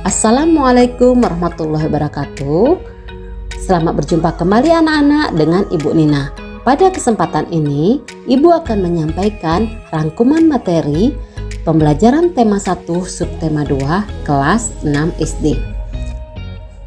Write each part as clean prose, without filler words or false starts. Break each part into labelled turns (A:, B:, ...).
A: Assalamualaikum warahmatullahi wabarakatuh. Selamat berjumpa kembali anak-anak dengan Ibu Nina. Pada kesempatan ini, Ibu akan menyampaikan rangkuman materi pembelajaran tema 1 subtema 2 kelas 6 SD.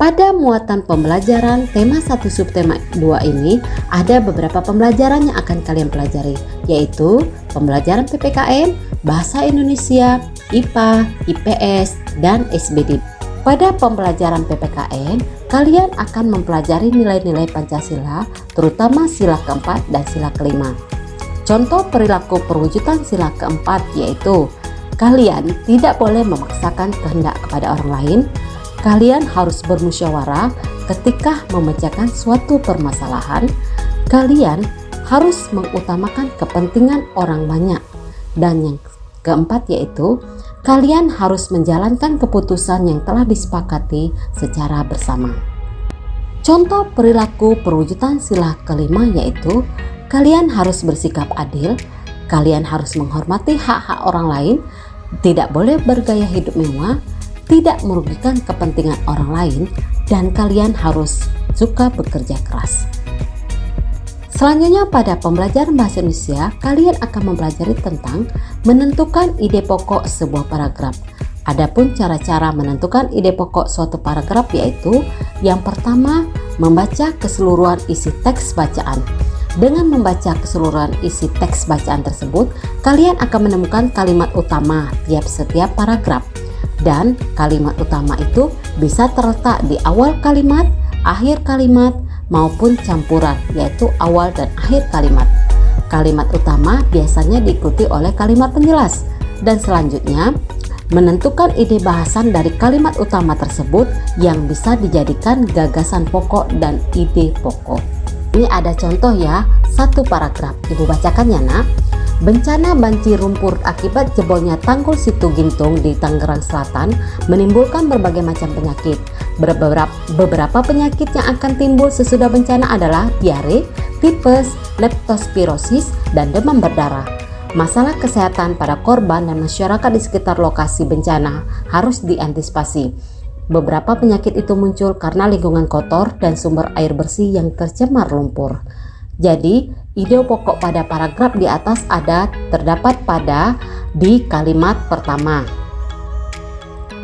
A: Pada muatan pembelajaran tema 1 subtema 2 ini ada beberapa pembelajaran yang akan kalian pelajari, yaitu pembelajaran PPKN, Bahasa Indonesia, IPA, IPS, dan SBD. Pada pembelajaran PPKN, kalian akan mempelajari nilai-nilai Pancasila, terutama sila keempat dan sila kelima. Contoh perilaku perwujudan sila keempat yaitu, kalian tidak boleh memaksakan kehendak kepada orang lain. Kalian harus bermusyawarah ketika memecahkan suatu permasalahan. Kalian harus mengutamakan kepentingan orang banyak. Dan yang keempat yaitu, kalian harus menjalankan keputusan yang telah disepakati secara bersama. Contoh perilaku perwujudan sila kelima yaitu, kalian harus bersikap adil, kalian harus menghormati hak-hak orang lain, tidak boleh bergaya hidup mewah, tidak merugikan kepentingan orang lain, dan kalian harus suka bekerja keras. Selanjutnya pada pembelajaran Bahasa Indonesia, kalian akan mempelajari tentang menentukan ide pokok sebuah paragraf. Adapun cara-cara menentukan ide pokok suatu paragraf yaitu, yang pertama, membaca keseluruhan isi teks bacaan. Dengan membaca keseluruhan isi teks bacaan tersebut, kalian akan menemukan kalimat utama setiap paragraf. Dan kalimat utama itu bisa terletak di awal kalimat, akhir kalimat, maupun campuran, yaitu awal dan akhir kalimat. Kalimat utama biasanya diikuti oleh kalimat penjelas, dan selanjutnya menentukan ide bahasan dari kalimat utama tersebut yang bisa dijadikan gagasan pokok dan ide pokok. Ini ada contoh ya, satu paragraf. Ibu bacakan ya nak. Bencana banjir lumpur akibat jebolnya tanggul Situ Gintung di Tangerang Selatan menimbulkan berbagai macam penyakit. Beberapa penyakit yang akan timbul sesudah bencana adalah diare, tipes, leptospirosis, dan demam berdarah. Masalah kesehatan pada korban dan masyarakat di sekitar lokasi bencana harus diantisipasi. Beberapa penyakit itu muncul karena lingkungan kotor dan sumber air bersih yang tercemar lumpur. Jadi, ide pokok pada paragraf di atas terdapat di kalimat pertama,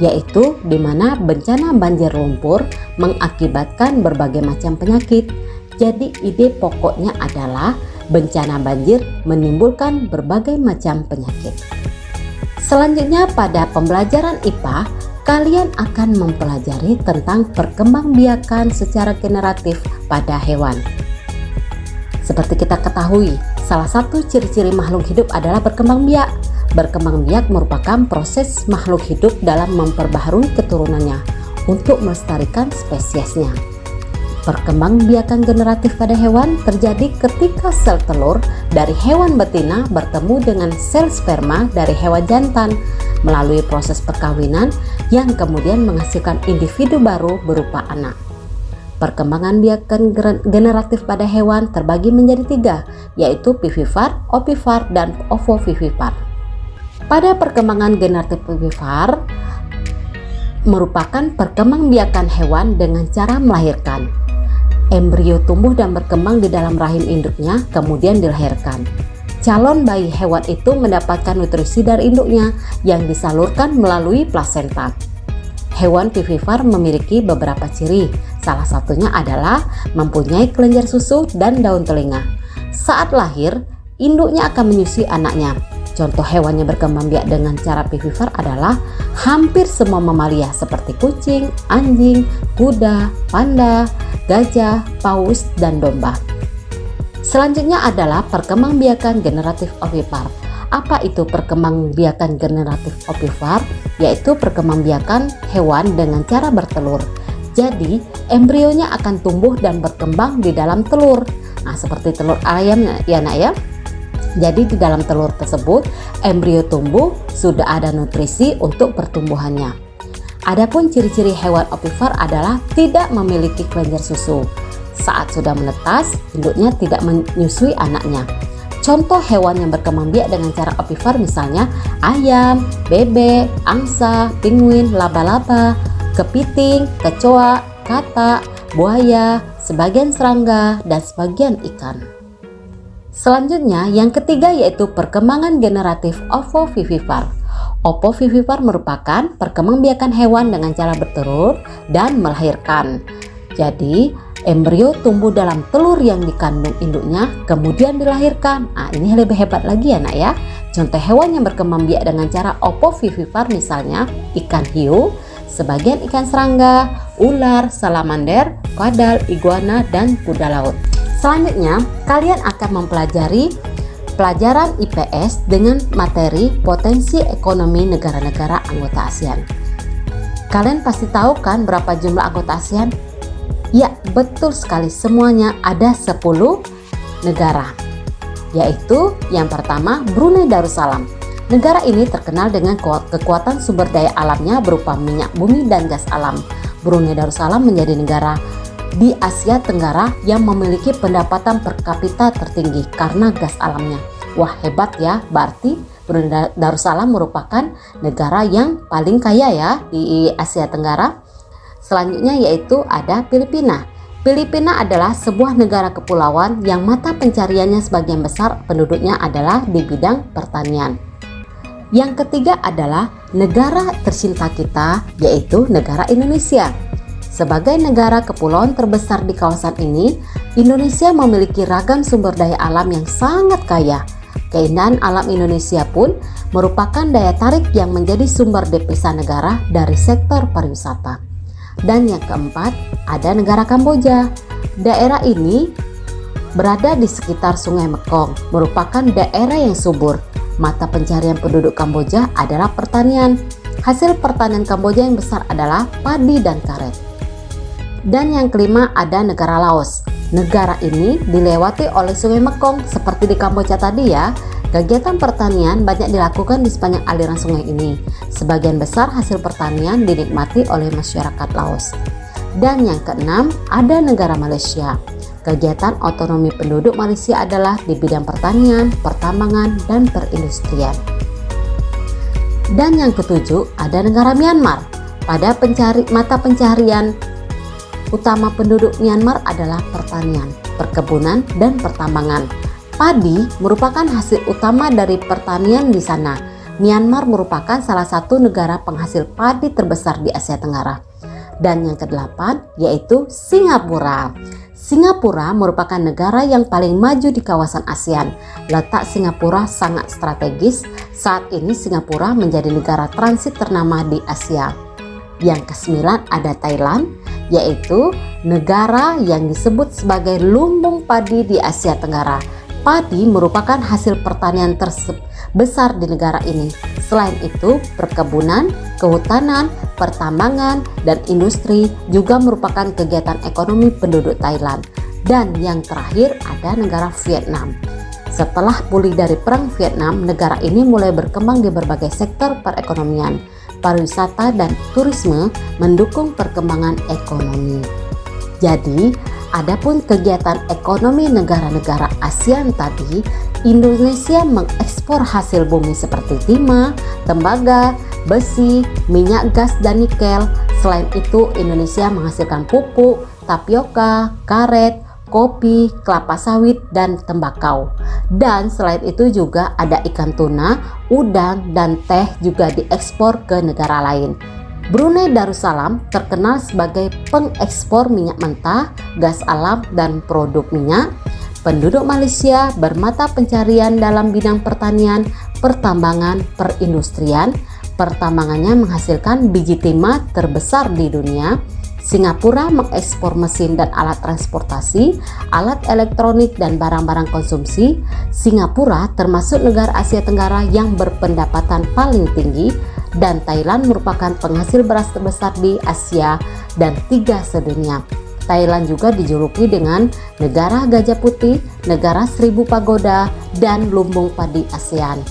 A: yaitu di mana bencana banjir lumpur mengakibatkan berbagai macam penyakit. Jadi, ide pokoknya adalah bencana banjir menimbulkan berbagai macam penyakit. Selanjutnya pada pembelajaran IPA, kalian akan mempelajari tentang perkembangbiakan secara generatif pada hewan. Seperti kita ketahui, salah satu ciri-ciri makhluk hidup adalah berkembang biak. Berkembang biak merupakan proses makhluk hidup dalam memperbaharui keturunannya untuk melestarikan spesiesnya. Perkembangbiakan generatif pada hewan terjadi ketika sel telur dari hewan betina bertemu dengan sel sperma dari hewan jantan melalui proses perkawinan yang kemudian menghasilkan individu baru berupa anak. Perkembangan biakan generatif pada hewan terbagi menjadi 3, yaitu vivipar, ovipar, dan ovovivipar. Pada perkembangan generatif vivipar merupakan perkembangbiakan hewan dengan cara melahirkan. Embrio tumbuh dan berkembang di dalam rahim induknya, kemudian dilahirkan. Calon bayi hewan itu mendapatkan nutrisi dari induknya yang disalurkan melalui plasenta. Hewan vivipar memiliki beberapa ciri, salah satunya adalah mempunyai kelenjar susu dan daun telinga. Saat lahir, induknya akan menyusui anaknya. Contoh hewan yang berkembang biak dengan cara vivipar adalah hampir semua mamalia seperti kucing, anjing, kuda, panda, gajah, paus, dan domba. Selanjutnya adalah perkembangbiakan generatif ovipar. Apa itu perkembangbiakan generatif ovipar? Yaitu perkembangbiakan hewan dengan cara bertelur. Jadi, embrionya akan tumbuh dan berkembang di dalam telur. Nah, seperti telur ayam ya nak ya. Jadi di dalam telur tersebut, embrio tumbuh, sudah ada nutrisi untuk pertumbuhannya. Adapun ciri-ciri hewan ovipar adalah tidak memiliki kelenjar susu. Saat sudah menetas, induknya tidak menyusui anaknya. Contoh hewan yang berkembang biak dengan cara ovipar misalnya ayam, bebek, angsa, penguin, laba-laba, kepiting, kecoa, katak, buaya, sebagian serangga, dan sebagian ikan. Selanjutnya, yang ketiga yaitu perkembangan generatif ovovivipar. Ovovivipar merupakan perkembangbiakan hewan dengan cara bertelur dan melahirkan. Jadi, embrio tumbuh dalam telur yang dikandung induknya, kemudian dilahirkan. Ini lebih hebat lagi ya nak ya. Contoh hewan yang berkembang biak dengan cara ovovivipar misalnya ikan hiu, sebagian ikan serangga, ular, salamander, kadal, iguana, dan kuda laut. Selanjutnya, kalian akan mempelajari pelajaran IPS dengan materi potensi ekonomi negara-negara anggota ASEAN. Kalian pasti tahu kan berapa jumlah anggota ASEAN? Ya, betul sekali, semuanya ada 10 negara. Yaitu yang pertama Brunei Darussalam. Negara ini terkenal dengan kekuatan sumber daya alamnya berupa minyak bumi dan gas alam. Brunei Darussalam menjadi negara di Asia Tenggara yang memiliki pendapatan per kapita tertinggi karena gas alamnya. Wah, hebat ya, berarti Brunei Darussalam merupakan negara yang paling kaya ya di Asia Tenggara. Selanjutnya yaitu ada Filipina. Filipina adalah sebuah negara kepulauan yang mata pencariannya sebagian besar penduduknya adalah di bidang pertanian. Yang ketiga adalah negara tercinta kita, yaitu negara Indonesia. Sebagai negara kepulauan terbesar di kawasan ini, Indonesia memiliki ragam sumber daya alam yang sangat kaya. Keindahan alam Indonesia pun merupakan daya tarik yang menjadi sumber devisa negara dari sektor pariwisata. Dan yang keempat, ada negara Kamboja. Daerah ini berada di sekitar Sungai Mekong, merupakan daerah yang subur. Mata pencarian penduduk Kamboja adalah pertanian. Hasil pertanian Kamboja yang besar adalah padi dan karet. Dan yang kelima ada negara Laos. Negara ini dilewati oleh Sungai Mekong seperti di Kamboja tadi ya. Kegiatan pertanian banyak dilakukan di sepanjang aliran sungai ini. Sebagian besar hasil pertanian dinikmati oleh masyarakat Laos. Dan yang keenam ada negara Malaysia. Kegiatan otonomi penduduk Malaysia adalah di bidang pertanian, pertambangan, dan perindustrian. Dan yang ketujuh ada negara Myanmar. Pada mata pencaharian utama penduduk Myanmar adalah pertanian, perkebunan, dan pertambangan. Padi merupakan hasil utama dari pertanian di sana. Myanmar merupakan salah satu negara penghasil padi terbesar di Asia Tenggara. Dan yang kedelapan yaitu Singapura. Singapura merupakan negara yang paling maju di kawasan ASEAN. Letak Singapura sangat strategis. Saat ini Singapura menjadi negara transit ternama di Asia. Yang kesembilan ada Thailand, yaitu negara yang disebut sebagai lumbung padi di Asia Tenggara. Padi merupakan hasil pertanian terbesar di negara ini. Selain itu, perkebunan, kehutanan, pertambangan, dan industri juga merupakan kegiatan ekonomi penduduk Thailand. Dan yang terakhir ada negara Vietnam. Setelah pulih dari Perang Vietnam, negara ini mulai berkembang di berbagai sektor perekonomian. Pariwisata dan turisme mendukung perkembangan ekonomi. Jadi, adapun kegiatan ekonomi negara-negara ASEAN tadi, Indonesia mengekspor hasil bumi seperti timah, tembaga, besi, minyak gas, dan nikel. Selain itu, Indonesia menghasilkan pupuk, tapioka, karet, kopi, kelapa sawit, dan tembakau. Dan selain itu juga ada ikan tuna, udang, dan teh juga diekspor ke negara lain. Brunei Darussalam terkenal sebagai pengekspor minyak mentah, gas alam, dan produk minyak. Penduduk Malaysia bermata pencarian dalam bidang pertanian, pertambangan, perindustrian. Pertambangannya menghasilkan biji timah terbesar di dunia. Singapura mengekspor mesin dan alat transportasi, alat elektronik, dan barang-barang konsumsi. Singapura termasuk negara Asia Tenggara yang berpendapatan paling tinggi. Dan Thailand merupakan penghasil beras terbesar di Asia dan 3 sedunia. Thailand juga dijuluki dengan negara gajah putih, negara 1000 pagoda, dan lumbung padi ASEAN.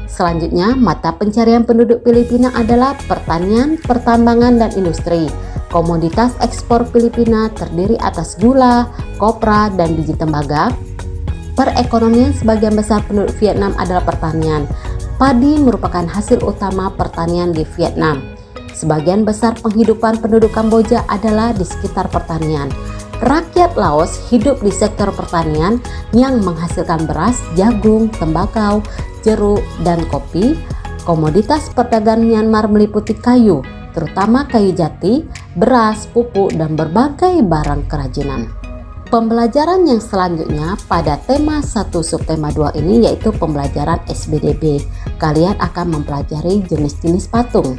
A: Selanjutnya, mata pencarian penduduk Filipina adalah pertanian, pertambangan, dan industri. Komoditas ekspor Filipina terdiri atas gula, kopra, dan biji tembaga. Perekonomian sebagian besar penduduk Vietnam adalah pertanian. Padi merupakan hasil utama pertanian di Vietnam. Sebagian besar penghidupan penduduk Kamboja adalah di sekitar pertanian. Rakyat Laos hidup di sektor pertanian yang menghasilkan beras, jagung, tembakau, jeruk, dan kopi. Komoditas perdagangan Myanmar meliputi kayu, terutama kayu jati, beras, pupuk, dan berbagai barang kerajinan. Pembelajaran yang selanjutnya pada tema 1 subtema 2 ini yaitu pembelajaran SBDB. Kalian akan mempelajari jenis-jenis patung.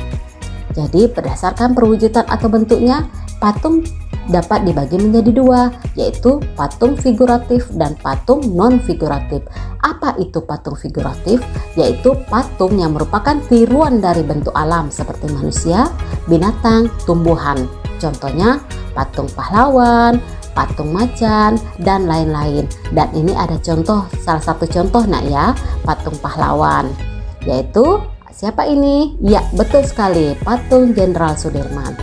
A: Jadi berdasarkan perwujudan atau bentuknya, patung dapat dibagi menjadi dua, yaitu patung figuratif dan patung non-figuratif. Apa itu patung figuratif? Yaitu patung yang merupakan tiruan dari bentuk alam seperti manusia, binatang, tumbuhan. Contohnya patung pahlawan, patung macan, dan lain-lain. Dan ini ada contoh, salah satu contoh nak ya, patung pahlawan. Yaitu siapa ini? Ya, betul sekali, patung Jenderal Sudirman.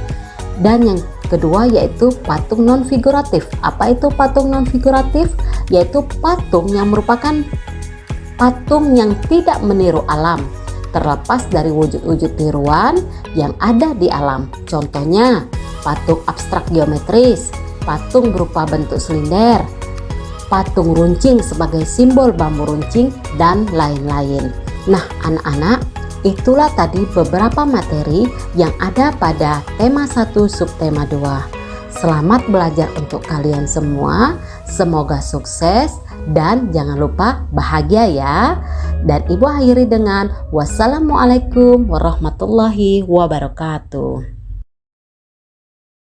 A: Dan yang kedua yaitu patung non-figuratif. Apa itu patung non-figuratif? Yaitu patung yang merupakan patung yang tidak meniru alam, terlepas dari wujud-wujud tiruan yang ada di alam. Contohnya patung abstrak geometris, patung berupa bentuk silinder, patung runcing sebagai simbol bambu runcing, dan lain-lain. Nah anak-anak, itulah tadi beberapa materi yang ada pada tema 1 subtema 2. Selamat belajar untuk kalian semua. Semoga sukses dan jangan lupa bahagia ya. Dan Ibu akhiri dengan wassalamualaikum warahmatullahi wabarakatuh.